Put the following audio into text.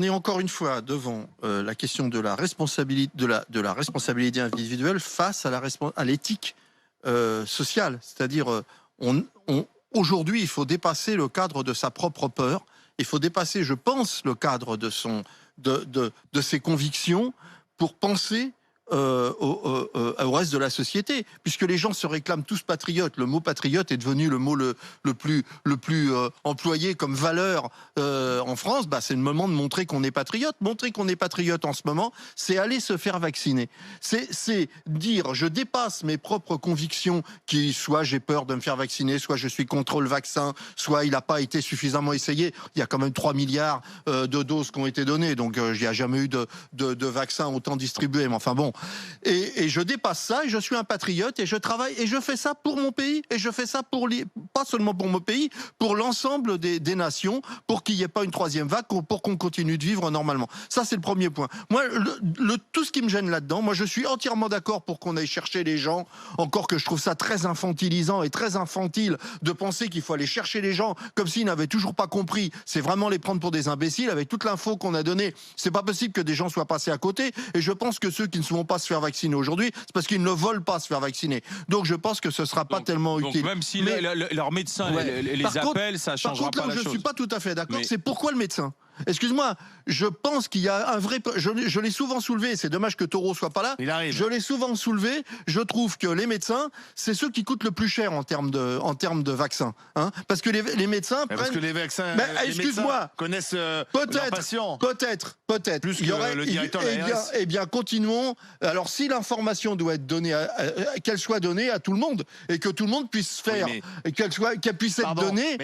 On est encore une fois devant la question de la responsabilité, de la responsabilité individuelle face à l'éthique sociale. C'est-à-dire, aujourd'hui, il faut dépasser le cadre de sa propre peur. Il faut dépasser, je pense, le cadre de ses convictions pour penser au reste de la société, puisque les gens se réclament tous patriotes. Le mot patriote est devenu le mot le plus employé comme valeur en France. C'est le moment de montrer qu'on est patriote. Montrer qu'on est patriote en ce moment, c'est aller se faire vacciner. C'est dire, je dépasse mes propres convictions, qui soit j'ai peur de me faire vacciner, soit je suis contre le vaccin, soit il n'a pas été suffisamment essayé. Il y a quand même 3 milliards de doses qui ont été données, donc il n'y a jamais eu de vaccins autant distribués. Mais enfin bon, et je dépasse ça, et je suis un patriote, et je travaille, et je fais ça pour mon pays, et je fais ça pas seulement pour mon pays, pour l'ensemble des nations, pour qu'il n'y ait pas une troisième vague, pour qu'on continue de vivre normalement. Ça, c'est le premier point. Moi, tout ce qui me gêne là-dedans, moi, je suis entièrement d'accord pour qu'on aille chercher les gens, encore que je trouve ça très infantilisant et très infantile de penser qu'il faut aller chercher les gens comme s'ils n'avaient toujours pas compris. C'est vraiment les prendre pour des imbéciles. Avec toute l'info qu'on a donnée, c'est pas possible que des gens soient passés à côté, et je pense que ceux qui ne vont pas se faire vacciner aujourd'hui, c'est parce qu'ils ne veulent pas se faire vacciner. Donc je pense que ce sera pas tellement utile. Même si leur médecin les appelle, ça changera pas la chose. Par contre, là où je suis pas tout à fait d'accord, c'est pourquoi le médecin. Excuse-moi, je pense qu'il y a un vrai... Je l'ai souvent soulevé, c'est dommage que Taureau soit pas là. Il arrive. Je l'ai souvent soulevé, je trouve que les médecins, c'est ceux qui coûtent le plus cher en termes de vaccins. Hein, parce que les médecins prennent... Parce que les vaccins, excuse-moi, connaissent leurs patients. Peut-être. Plus que le directeur de l'ARS. Eh bien, continuons. Alors, si l'information doit être donnée, qu'elle soit donnée à tout le monde, et que tout le monde puisse faire, qu'elle puisse être donnée...